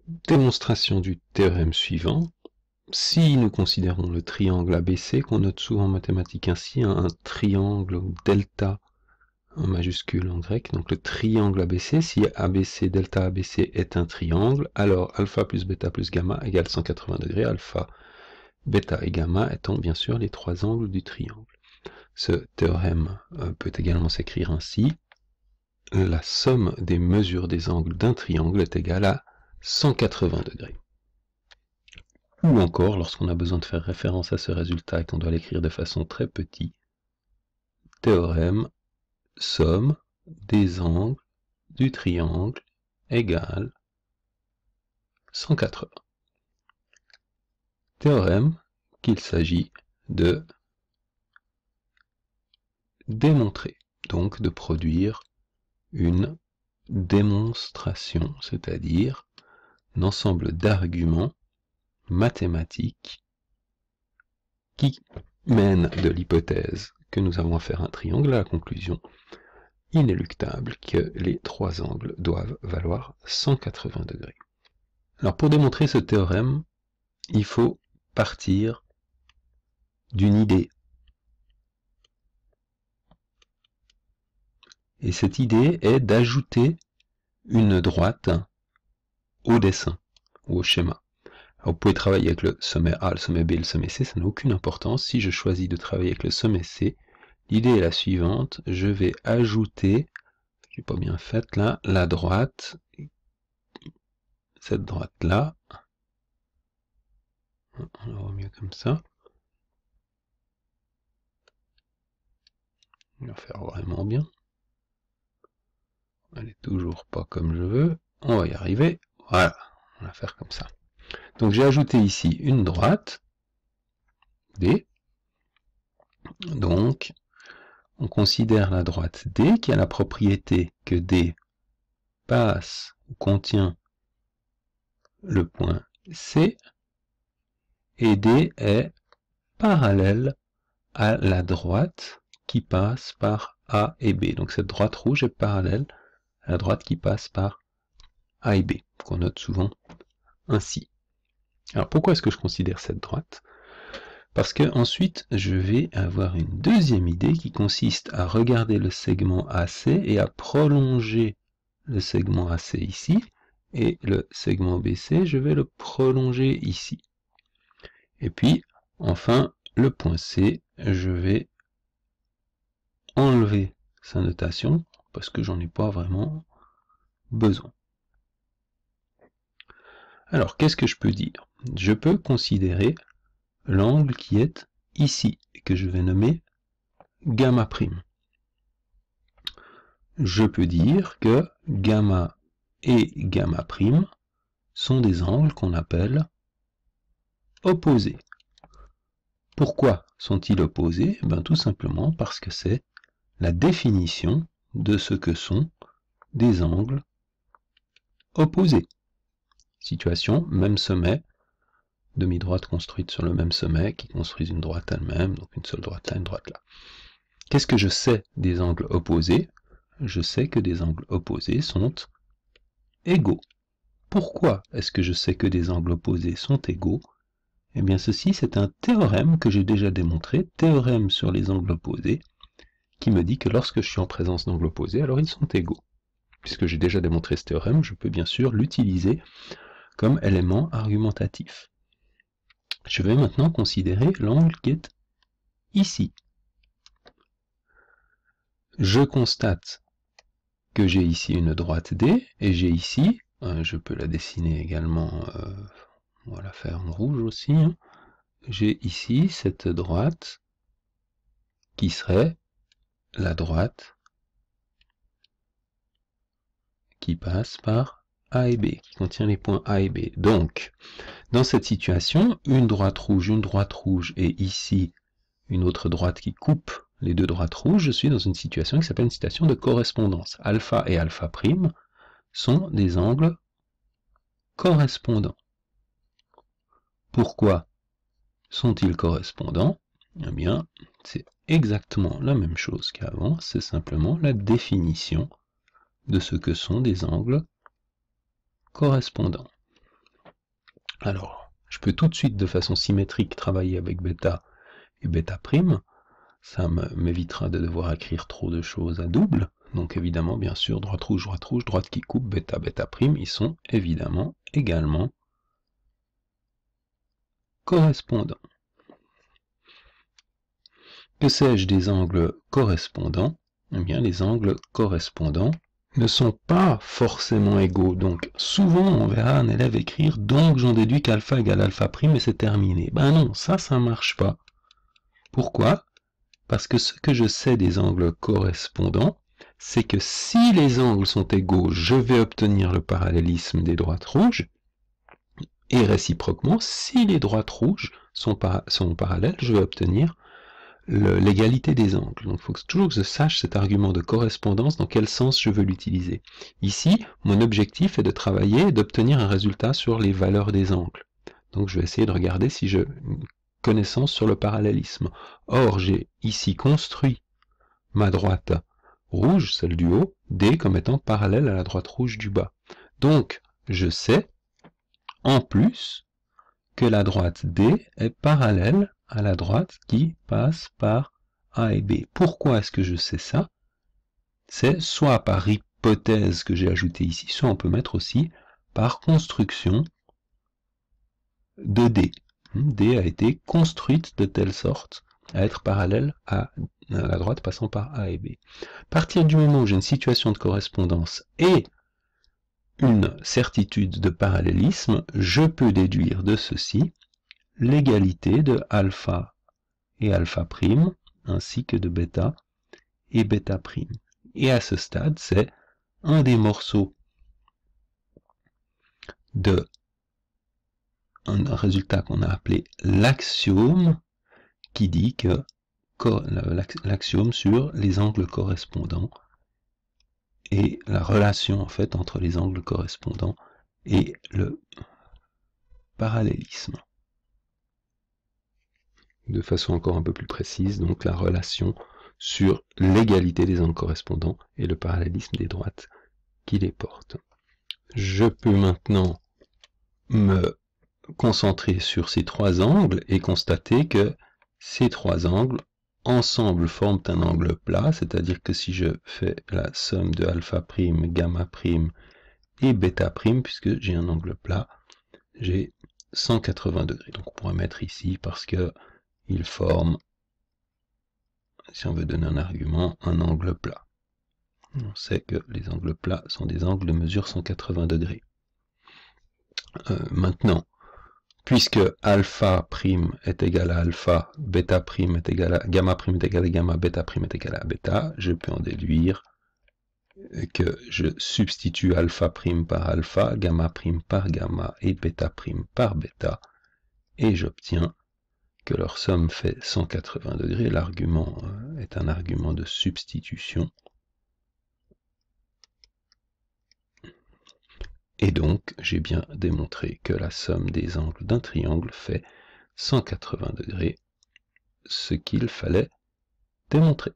Démonstration du théorème suivant. Si nous considérons le triangle ABC, qu'on note souvent en mathématiques ainsi, un triangle delta en majuscule en grec, donc le triangle ABC, si ABC, delta ABC est un triangle, alors alpha plus bêta plus gamma égale 180 degrés, alpha, bêta et gamma étant bien sûr les trois angles du triangle. Ce théorème peut également s'écrire ainsi: la somme des mesures des angles d'un triangle est égale à 180 degrés. Ou encore, lorsqu'on a besoin de faire référence à ce résultat et qu'on doit l'écrire de façon très petite, théorème somme des angles du triangle égale 180. Théorème qu'il s'agit de démontrer, donc de produire une démonstration, c'est-à-dire un ensemble d'arguments mathématiques qui mènent de l'hypothèse que nous avons affaire à un triangle à la conclusion inéluctable que les trois angles doivent valoir 180 degrés. Alors pour démontrer ce théorème, il faut partir d'une idée. Et cette idée est d'ajouter une droite au dessin, ou au schéma. Alors vous pouvez travailler avec le sommet A, le sommet B, le sommet C, ça n'a aucune importance. Si je choisis de travailler avec le sommet C, l'idée est la suivante: je vais ajouter, qui n'est pas bien faite là, la droite, cette droite-là, on la voit mieux comme ça. On va faire vraiment bien. Elle est toujours pas comme je veux. On va y arriver. Voilà, on va faire comme ça. Donc j'ai ajouté ici une droite, D. Donc, on considère la droite D qui a la propriété que D passe ou contient le point C, et D est parallèle à la droite qui passe par A et B. Donc cette droite rouge est parallèle à la droite qui passe par A et B, qu'on note souvent ainsi. Alors pourquoi est-ce que je considère cette droite? Parce que ensuite je vais avoir une deuxième idée qui consiste à regarder le segment AC et à prolonger le segment AC ici, et le segment BC, je vais le prolonger ici. Et puis, enfin, le point C, je vais enlever sa notation, parce que j'en ai pas vraiment besoin. Alors, qu'est-ce que je peux dire? Je peux considérer l'angle qui est ici, et que je vais nommer gamma prime. Je peux dire que gamma et gamma prime sont des angles qu'on appelle opposés. Pourquoi sont-ils opposés? Ben, tout simplement parce que c'est la définition de ce que sont des angles opposés. Situation, même sommet, demi-droite construite sur le même sommet, qui construisent une droite elle-même, donc une seule droite là, une droite là. Qu'est-ce que je sais des angles opposés? Je sais que des angles opposés sont égaux. Pourquoi est-ce que je sais que des angles opposés sont égaux? Eh bien ceci, c'est un théorème que j'ai déjà démontré, théorème sur les angles opposés, qui me dit que lorsque je suis en présence d'angles opposés, alors ils sont égaux. Puisque j'ai déjà démontré ce théorème, je peux bien sûr l'utiliser comme élément argumentatif. Je vais maintenant considérer l'angle qui est ici. Je constate que j'ai ici une droite D, et j'ai ici, je peux la dessiner également, on va la faire en rouge aussi, hein. J'ai ici cette droite qui serait la droite qui passe par A et B, qui contient les points A et B. Donc, dans cette situation, une droite rouge, et ici une autre droite qui coupe les deux droites rouges, je suis dans une situation qui s'appelle une situation de correspondance. Alpha et alpha prime sont des angles correspondants. Pourquoi sont-ils correspondants? Eh bien, c'est exactement la même chose qu'avant, c'est simplement la définition de ce que sont des angles correspondants. Alors, je peux tout de suite de façon symétrique travailler avec bêta et bêta prime. Ça m'évitera de devoir écrire trop de choses à double. Donc évidemment, bien sûr, droite rouge, droite qui coupe, bêta, bêta prime, ils sont évidemment également correspondants. Que sais-je des angles correspondants? Eh bien, les angles correspondants ne sont pas forcément égaux. Donc, souvent, on verra un élève écrire « donc j'en déduis qu'alpha égale alpha prime » et c'est terminé. Ben non, ça marche pas. Pourquoi? Parce que ce que je sais des angles correspondants, c'est que si les angles sont égaux, je vais obtenir le parallélisme des droites rouges, et réciproquement, si les droites rouges sont parallèles, je vais obtenir l'égalité des angles. Donc il faut toujours que je sache cet argument de correspondance, dans quel sens je veux l'utiliser. Ici, mon objectif est de travailler et d'obtenir un résultat sur les valeurs des angles. Donc je vais essayer de regarder si j'ai une connaissance sur le parallélisme. Or, j'ai ici construit ma droite rouge, celle du haut, D comme étant parallèle à la droite rouge du bas. Donc, je sais, en plus, que la droite D est parallèle à la droite qui passe par A et B. Pourquoi est-ce que je sais ça? C'est soit par hypothèse que j'ai ajouté ici, soit on peut mettre aussi par construction de D. D a été construite de telle sorte à être parallèle à la droite passant par A et B. À partir du moment où j'ai une situation de correspondance et une certitude de parallélisme, je peux déduire de ceci l'égalité de alpha et alpha prime, ainsi que de bêta et bêta prime. Et à ce stade, c'est un des morceaux de un résultat qu'on a appelé l'axiome, qui dit que l'axiome sur les angles correspondants et la relation en fait entre les angles correspondants et le parallélisme. De façon encore un peu plus précise, donc la relation sur l'égalité des angles correspondants et le parallélisme des droites qui les portent. Je peux maintenant me concentrer sur ces trois angles et constater que ces trois angles ensemble forment un angle plat, c'est-à-dire que si je fais la somme de alpha prime, gamma prime et bêta prime, puisque j'ai un angle plat, j'ai 180 degrés. Donc on pourrait mettre ici parce que il forme, si on veut donner un argument, un angle plat. On sait que les angles plats sont des angles de mesure 180 degrés. Maintenant, puisque alpha prime est égal à alpha, bêta prime est égal à gamma prime est égal à gamma, bêta prime est égal à bêta, je peux en déduire que je substitue alpha prime par alpha, gamma prime par gamma et bêta prime par bêta, et j'obtiens que leur somme fait 180 degrés. L'argument est un argument de substitution. Et donc, j'ai bien démontré que la somme des angles d'un triangle fait 180 degrés, ce qu'il fallait démontrer.